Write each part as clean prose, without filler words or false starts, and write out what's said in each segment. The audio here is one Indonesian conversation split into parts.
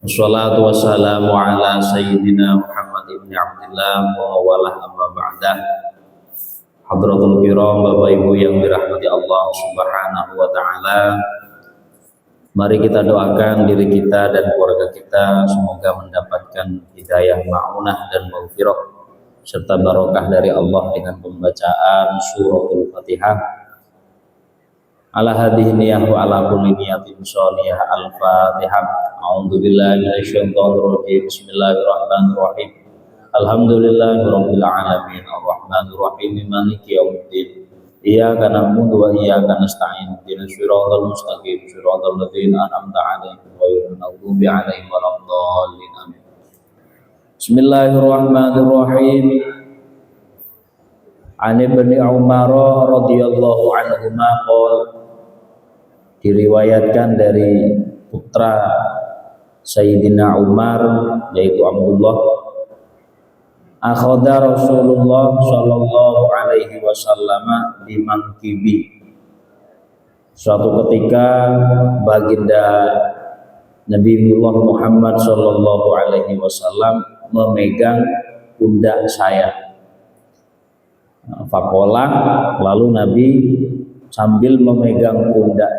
Wassalatu wassalamu ala sayyidina Muhammad ibn Abdillah wa walah amma ba'dah. Hadratul kiram, Bapak Ibu yang dirahmati Allah Subhanahu wa taala. Mari kita doakan diri kita dan keluarga kita semoga mendapatkan hidayah ma'unah dan maghfirah serta barokah dari Allah dengan pembacaan suratul Fatihah. Ala hadhihi niyah wa ala kulli niyatin sholihah. Al-Fatihah. A'udzu billahi minasyaitonir rajim. Bismillahirrahmanirrahim. Alhamdulillahirabbil alamin. Arrahmanir rahim. Maliki yaumiddin. Iyyaka na'budu wa iyyaka nasta'in. Ihdinas siratal mustaqim. Siratal ladzina an'amta 'alaihim ghairil maghdubi 'alaihim waladdallin. Amin. Bismillahirrahmanirrahim. An Ibnu Umar radhiyallahu anhuma qala, diriwayatkan dari putra Sayyidina Umar yaitu Abdullah, akhadha Rasulullah sallallahu alaihi wasallam bimangkibi. Suatu ketika baginda Nabiullah Muhammad sallallahu alaihi wasallam memegang pundak saya. Fakola, lalu Nabi sambil memegang pundak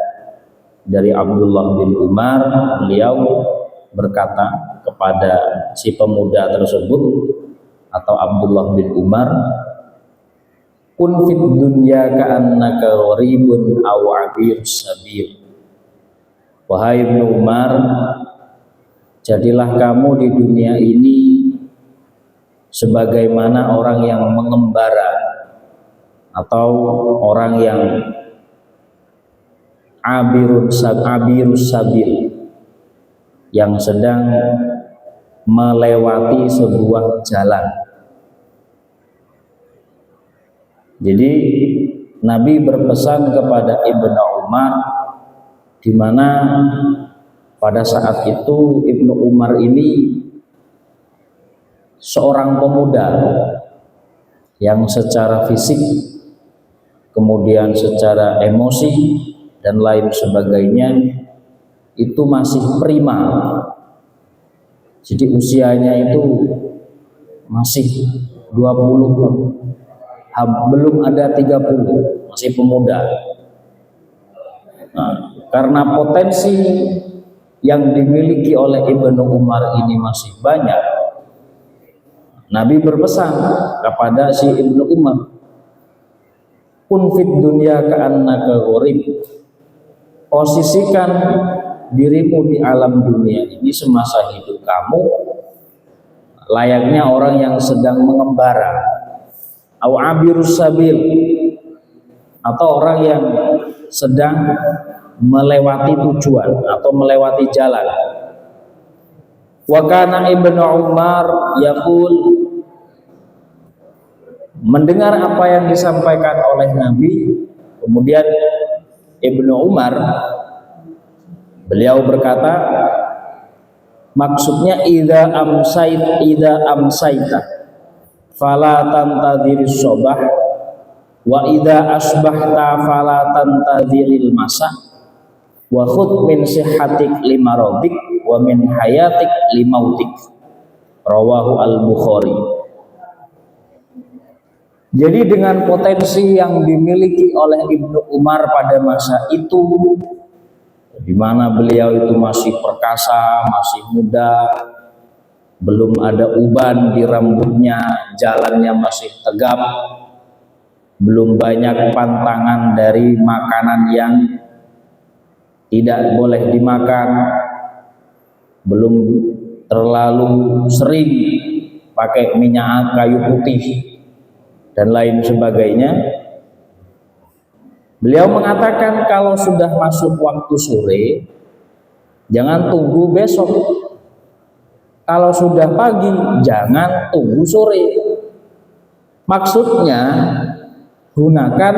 dari Abdullah bin Umar, beliau berkata kepada si pemuda tersebut atau Abdullah bin Umar, kun fid dunya ka'annaka gharibun aw 'abirus sabil. Wahai Ibnu Umar, jadilah kamu di dunia ini sebagaimana orang yang mengembara atau orang yang abirus sabil, yang sedang melewati sebuah jalan. Jadi Nabi berpesan kepada Ibnu Umar, di mana pada saat itu Ibnu Umar ini seorang pemuda yang secara fisik, kemudian secara emosi dan lain sebagainya itu masih prima. Jadi usianya itu masih 20, belum ada 30, masih pemuda. Nah, karena potensi yang dimiliki oleh Ibnu Umar ini masih banyak, Nabi berpesan kepada si Ibnu Umar, kun fid dunya ka'annaka gharib. Posisikan dirimu di alam dunia ini semasa hidup kamu layaknya orang yang sedang mengembara, aw abirus sabil, atau orang yang sedang melewati tujuan atau melewati jalan. Wa kana Ibnu Umar yaqul, mendengar apa yang disampaikan oleh Nabi, kemudian Ibnu Umar beliau berkata, maksudnya idza amsaita fala tantadhiris sobah wa idza asbahta fala tantadhiril masa wa khudh min sihhatik limarodik wa min hayatik limautik. Rawahu al-Bukhari. Jadi dengan potensi yang dimiliki oleh Ibnu Umar pada masa itu, di mana beliau itu masih perkasa, masih muda, belum ada uban di rambutnya, jalannya masih tegap, belum banyak pantangan dari makanan yang tidak boleh dimakan, belum terlalu sering pakai minyak kayu putih dan lain sebagainya. Beliau mengatakan kalau sudah masuk waktu sore, jangan tunggu besok. Kalau sudah pagi, jangan tunggu sore. Maksudnya, gunakan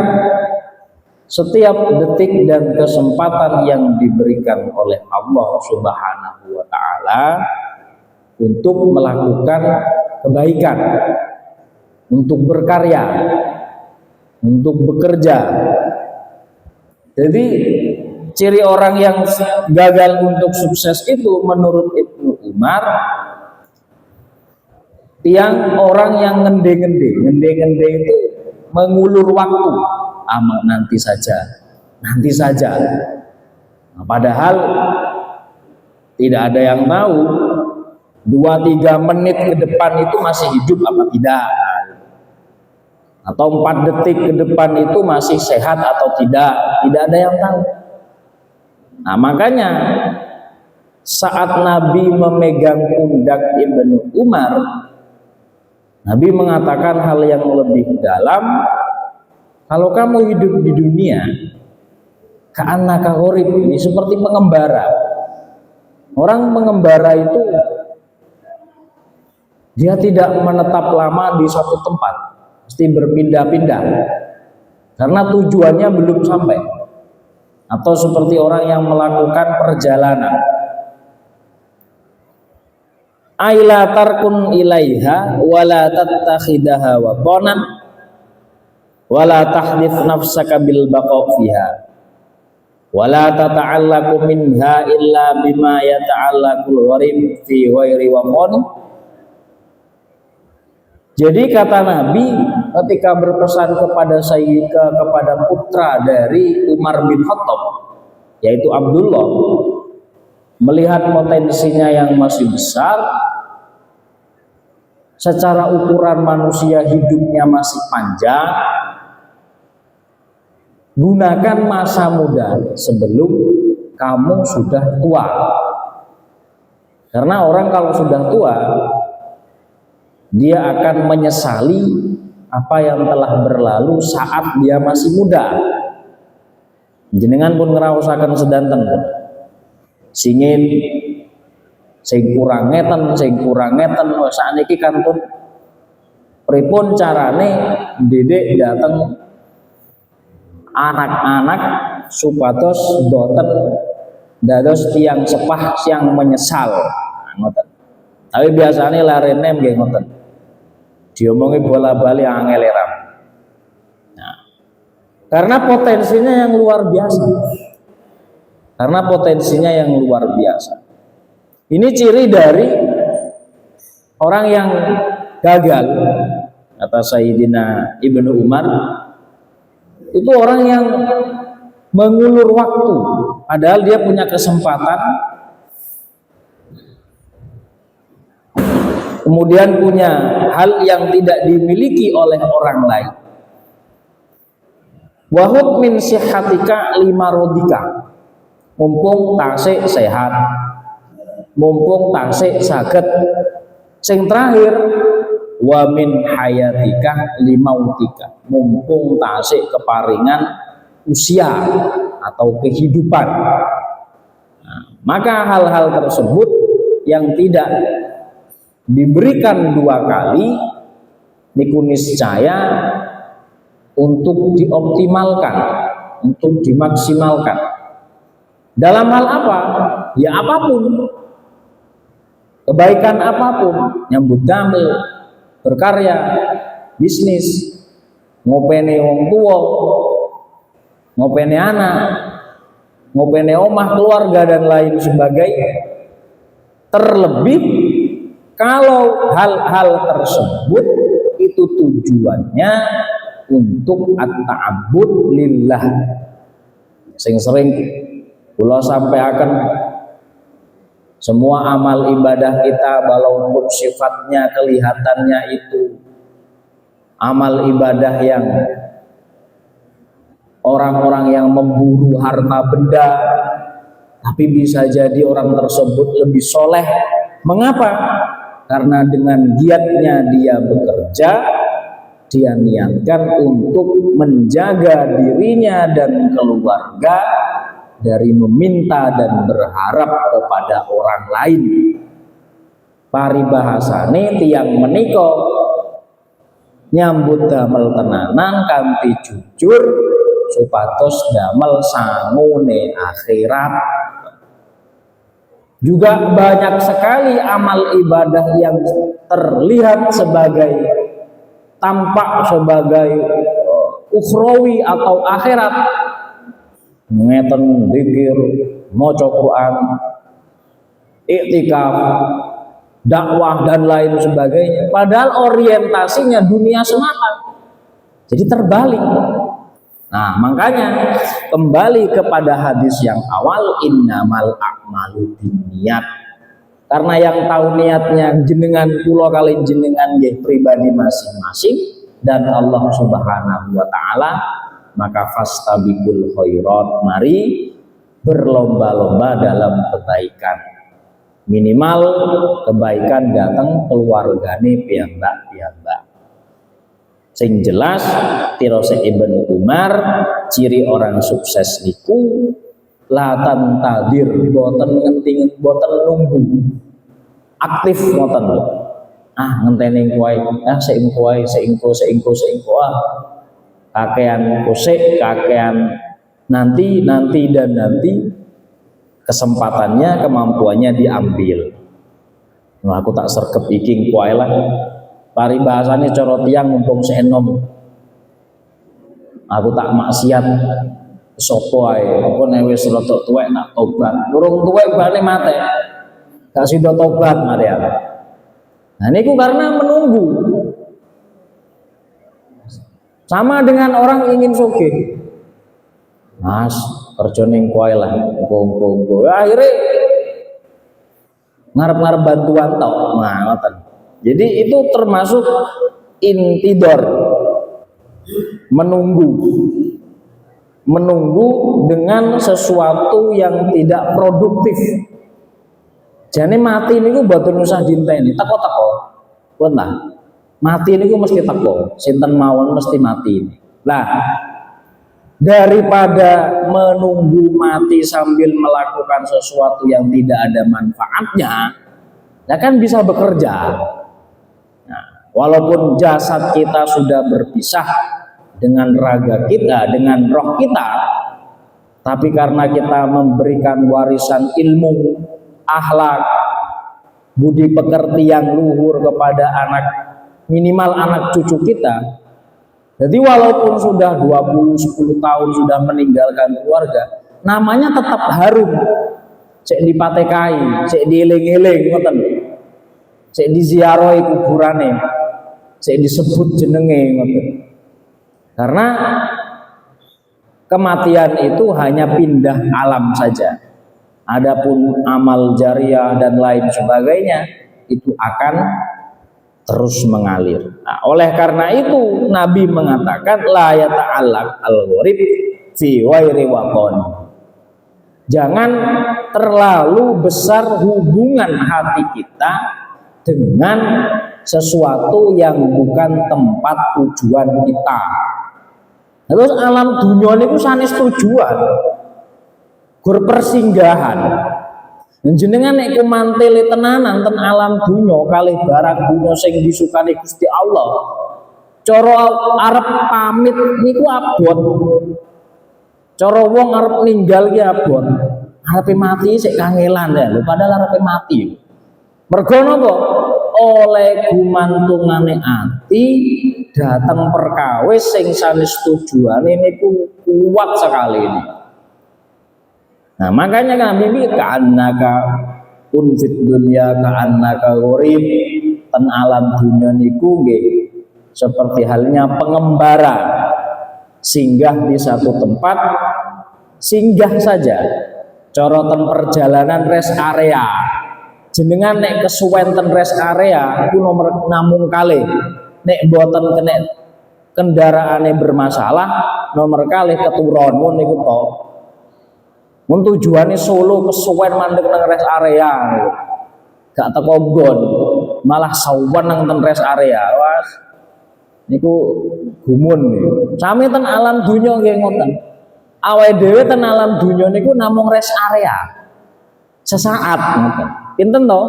setiap detik dan kesempatan yang diberikan oleh Allah Subhanahu wa taala untuk melakukan kebaikan, untuk berkarya, untuk bekerja. Jadi ciri orang yang gagal untuk sukses itu menurut Ibnu Umar, tiang orang yang ngende-ngende itu mengulur waktu, nanti saja. Nah, padahal tidak ada yang tahu 2-3 menit ke depan itu masih hidup apa tidak, atau 4 detik ke depan itu masih sehat atau tidak ada yang tahu. Nah, makanya saat Nabi memegang pundak Ibnu Umar, Nabi mengatakan hal yang lebih dalam. Kalau kamu hidup di dunia, ka'annaka gharib, ini seperti pengembara. Orang mengembara itu dia tidak menetap lama di suatu tempat, mesti berpindah-pindah karena tujuannya belum sampai. Atau seperti orang yang melakukan perjalanan, aila tarkun ilaiha wala tattakhidaha waqanan wala tahdif nafsaka bil baqa fiha wala tata'allaqu minha illa bima yata'allaqul gharib fi ghairi waqan. Jadi kata Nabi ketika berpesan kepada kepada putra dari Umar bin Khattab, yaitu Abdullah, melihat potensinya yang masih besar, secara ukuran manusia hidupnya masih panjang, gunakan masa muda sebelum kamu sudah tua. Karena orang kalau sudah tua, dia akan menyesali apa yang telah berlalu saat dia masih muda. Jenengan pun ngrasakaken sedanten singin sing kurang ngeten sakniki kantun pripun carane didik dateng anak-anak supados boten dados tiang sepah siang menyesal, ngoten. Tapi biasanya larene nggih ngoten. Diomongi bola-bali angel eram. Nah, karena potensinya yang luar biasa. Ini ciri dari orang yang gagal, kata Sayyidina Ibnu Umar, itu orang yang mengulur waktu, padahal dia punya kesempatan, kemudian punya hal yang tidak dimiliki oleh orang lain. Wahud min sihatika lima rodika, mumpung tasik sehat, mumpung tasik saged. Sing terakhir, wa min hayatika limautika, mumpung tasik keparingan usia atau kehidupan. Nah, maka hal-hal tersebut yang tidak diberikan 2 kali niku niscaya untuk dioptimalkan, untuk dimaksimalkan. Dalam hal apa? Ya apapun. Kebaikan apapun, nyambut damel, berkarya, bisnis, ngopeni wong tua, ngopeni anak, ngopeni omah, keluarga dan lain sebagainya. Terlebih kalau hal-hal tersebut itu tujuannya untuk at-ta'abbud lillah. Sing sering kula sampaikan, semua amal ibadah kita walaupun sifatnya kelihatannya itu amal ibadah yang orang-orang yang memburu harta benda, tapi bisa jadi orang tersebut lebih soleh. Mengapa? Karena dengan giatnya dia bekerja, dia niatkan untuk menjaga dirinya dan keluarga dari meminta dan berharap kepada orang lain. Paribahasane tiyang menika nyambut damel tenanan kanthi jujur supados damel sangune akhirat. Juga banyak sekali amal ibadah yang terlihat sebagai tampak sebagai ukhrawi atau akhirat, ngeten dzikir, maca Quran, iktikaf, dakwah dan lain sebagainya. Padahal orientasinya dunia semata. Jadi terbalik. Nah, makanya kembali kepada hadis yang awal, innamal a'malu binniyat. Karena yang tahu niatnya jenengan kula kali jenengan nggih pribadi masing-masing dan Allah Subhanahu wa taala, maka fastabiqul khairat, mari berlomba-lomba dalam kebaikan. Minimal kebaikan datang keluargane piyambak-piyambak. Sing jelas tirose Ibnu Umar, ciri orang sukses niku latan tadir, boten ngenting, boten nunggu, aktif ngoten lho. Ngenteni kuwi, seingko kakean kusik, kakean nanti dan nanti, kesempatannya, kemampuannya diambil. Nah, aku tak sergep iki kuwi lah. Paribahasane cara tiyang mumpung senom. Aku tak maksiat sapa ae, apa nek wis rada tuwek nak tobat. Durung tuwek bane mate. Gak sida tobat mari. Nah niku karena menunggu. Sama dengan orang ingin sugih. Mas, kerja ning kowe lah, engko. Akhirnya ngarep-ngarep bantuan tok. Nah, ngoten. Jadi itu termasuk intidor, menunggu dengan sesuatu yang tidak produktif. Jadi mati niku mboten usah dinteni, teko-teko. Lah, mati niku mesti teko, sinten mawon mesti mati. Lah, daripada menunggu mati sambil melakukan sesuatu yang tidak ada manfaatnya, ya kan bisa bekerja. Walaupun jasad kita sudah berpisah dengan raga kita, dengan roh kita, tapi karena kita memberikan warisan ilmu, akhlak, budi pekerti yang luhur kepada anak, minimal anak cucu kita. Jadi walaupun sudah 10 tahun sudah meninggalkan keluarga, namanya tetap harum. Cek dipatekai, cek dieling-eling, ngoten. Cek diziarahi kuburane, cek disebut jenenge, ngoten. Karena kematian itu hanya pindah alam saja. Adapun amal jariah dan lain sebagainya itu akan terus mengalir. Nah, oleh karena itu Nabi mengatakan la yata'allaq al-gharib fi ghairi watani. Jangan terlalu besar hubungan hati kita dengan sesuatu yang bukan tempat tujuan kita. Terus alam dunia niku sanes tujuan, gur persinggahan. Jenengan nek kumantele tenanan ten alam dunya kalih barang dunya sing disukani Gusti Allah, cara arep pamit niku abot. Cara wong arep ninggal ki abot. Arepe mati sik kangelan ya lho, padahal arepe mati. Mergo napa? Oleh gumantungane ati dateng perkawis sing sanes tujuane niku kuat sekali ini. Nah, makanya kami ka'annaka unfit dunya ka'annaka gharib, ten alam dunya niku nggih seperti halnya pengembara singgah di satu tempat, singgah saja. Cara ten perjalanan rest area. Jenengan nek kesuwen ten rest area iku nomor namung kalih. Nek mboten kena kendaraane bermasalah, nomor kalih keturun ngono niku to. Mun tujuane Solo kesuwen mandeg nang rest area. Gak teko nggon, malah sawan nang ten rest area. Was niku gumun niku. Sami ten alam dunya nggih ngoten. Awake dhewe ten alam dunya niku namung rest area. Sesaat ngoten. Pinten to?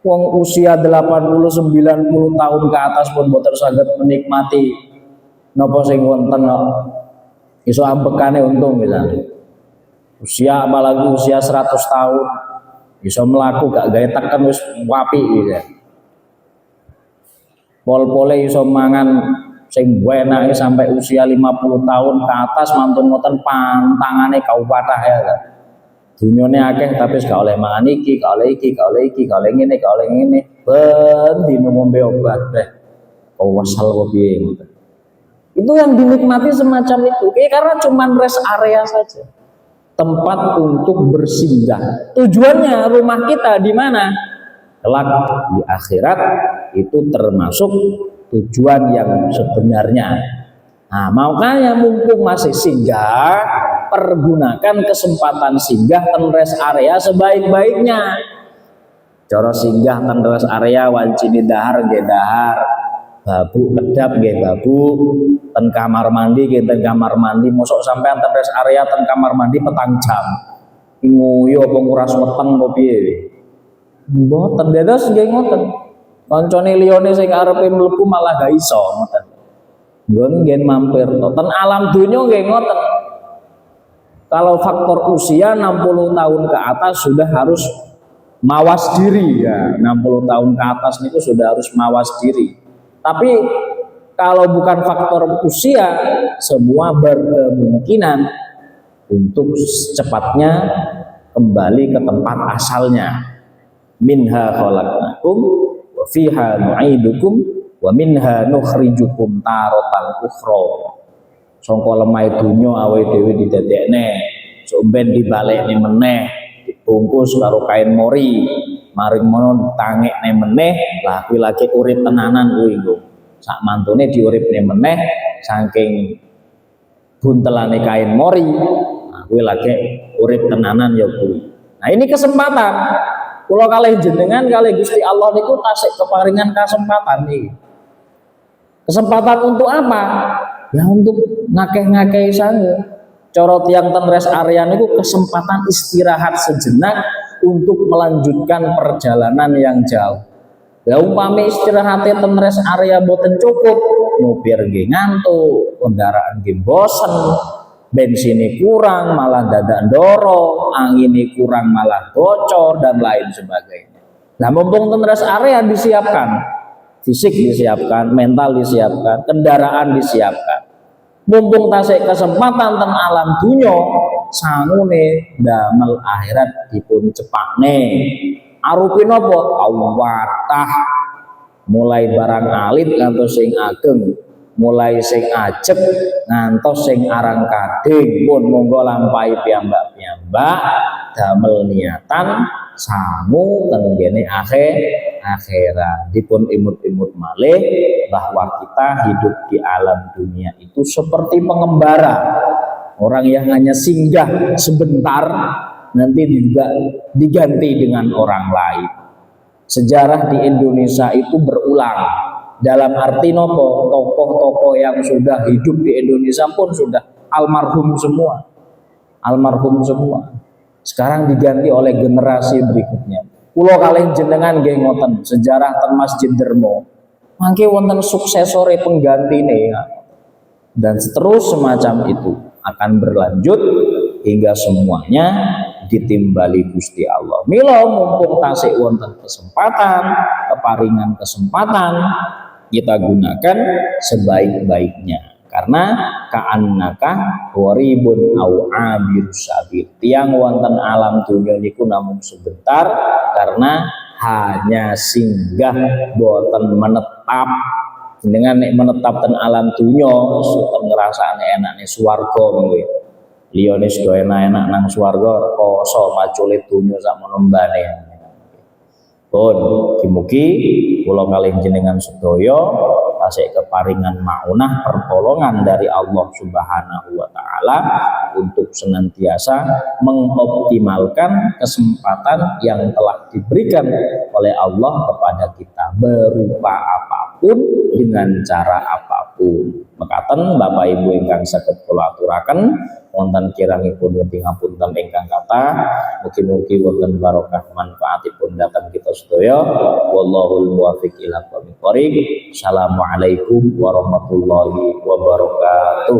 Wong usia 80 90 tahun ke atas pun boten saged menikmati napa sing wonten kok. Iso ambekane untung misalnya. Usia apalagi usia 100 tahun bisa melaku gak gawe tekan wis wapi gitu. Pol-pole iso mangan sing enake sampai usia 50 tahun ke atas mantun ngoten pantangane kaupatah ya. Dunyane akeh tapi gak oleh mangan iki, gak oleh iki, gak oleh iki, gak oleh ngene, gak oleh ngene. Ben dino ngombe obat deh. Oh wasal kok piye. Itu yang dinikmati semacam itu. Karena cuman rest area saja. Tempat untuk bersinggah. Tujuannya rumah kita di mana? Kelak di akhirat itu termasuk tujuan yang sebenarnya. Nah, makanya mumpung masih singgah, pergunakan kesempatan singgah ten rest area sebaik-baiknya. Cara singgah ten rest area wancine dahar nggih dahar, babu kedap nggih babu, ten kamar mandi nggih ten kamar mandi. Mosok sampean ten rest area ten kamar mandi petang jam. Nguyu apa nguras weteng apa piye? Mboten dados nggih ngoten. Kancane liyane sing arepe mlebu malah gak iso ngoten. Nggen mampir to. Ten alam dunya nggih ngoten. Kalau faktor usia 60 tahun ke atas sudah harus mawas diri ya. 60 tahun ke atas niku sudah harus mawas diri. Tapi kalau bukan faktor usia, semua berkemungkinan untuk secepatnya kembali ke tempat asalnya. Minha khalaqnakum wa fiha nu'idukum wa minha nukhrijukum taratan ukhra. Sangka lemah dunya awake dhewe didadekne, sok ben dibalekne meneh, dibungkus karo kain mori, maring mono ditangekne meneh, lah kuwi lagi urip tenanan kuwi nggo. Sak mantune diuripne meneh saking buntelane kain mori, nah kuwi lagi urip tenanan ya kuwi. Nah ini kesempatan. Kula kalih jenengan kalih Gusti Allah niku tasik keparingan kesempatan nih. Kesempatan untuk apa? Ya untuk ngakeh-ngakeh sange. Cara tiyang ten rest area niku kesempatan istirahat sejenak untuk melanjutkan perjalanan yang jauh. Ya umpami istirahatnya ten rest area boten cukup, mobil nggih ngantuk, kendaraan nggih bosen, bensinnya kurang malah dadak ndoro, anginnya kurang malah bocor dan lain sebagainya. Nah mumpung ten rest area disiapkan, fisik disiapkan, mental disiapkan, kendaraan disiapkan. Mumpung tasik kesempatan ten alam dunya, sangune damel akhirat dipun cepakne. Arupi napa? Awatah. Mulai barang alit ngantos sing ageng, mulai sing ajeg ngantos sing arang kading pun monggo lampahi piyambak-piyambak damel niatan sangu tenggene akhirat dipun imut-imut malih bahwa kita hidup di alam dunia itu seperti pengembara, orang yang hanya singgah sebentar nanti juga diganti dengan orang lain. Sejarah di Indonesia itu berulang. Dalam arti nopo, tokoh-tokoh yang sudah hidup di Indonesia pun sudah almarhum semua. Almarhum semua. Sekarang diganti oleh generasi berikutnya. Kulo kalih jenengan nggih ngoten, sejarah ten Masjid Dermo. Mangke wonten suksesore penggantine ya. Dan seterus semacam itu akan berlanjut hingga semuanya ditimbali Gusti Allah. Mila mumpung tasik wonten kesempatan, keparingan kesempatan, kita gunakan sebaik-baiknya. Karena ka'annaka waribun au abirus sabil. Tiang wonten alam dunya niku namung sebentar karena hanya singgah boten menetap. Dengan nek menetap ten alam dunya ngrasakne enakne swarga kuwi. Liyane sedo enak-enak nang swarga rekoso macule dunya sakmono mbane. Pun mugi-mugi kula kalih jenengan sedaya tasik keparingan maunah pertolongan dari Allah Subhanahu wa taala untuk senantiasa mengoptimalkan kesempatan yang telah diberikan oleh Allah kepada kita berupa apapun dengan cara apapun. Mekaten Bapak Ibu ingkang saged kula aturaken wonten kirangipun wengi ngapunten ingkang kathah, mugi-mugi wonten barokah manfaatipun dhateng kita sedaya. Wallahul muwaffiq ila aqwamit thoriq. Assalamualaikum warahmatullahi wabarakatuh.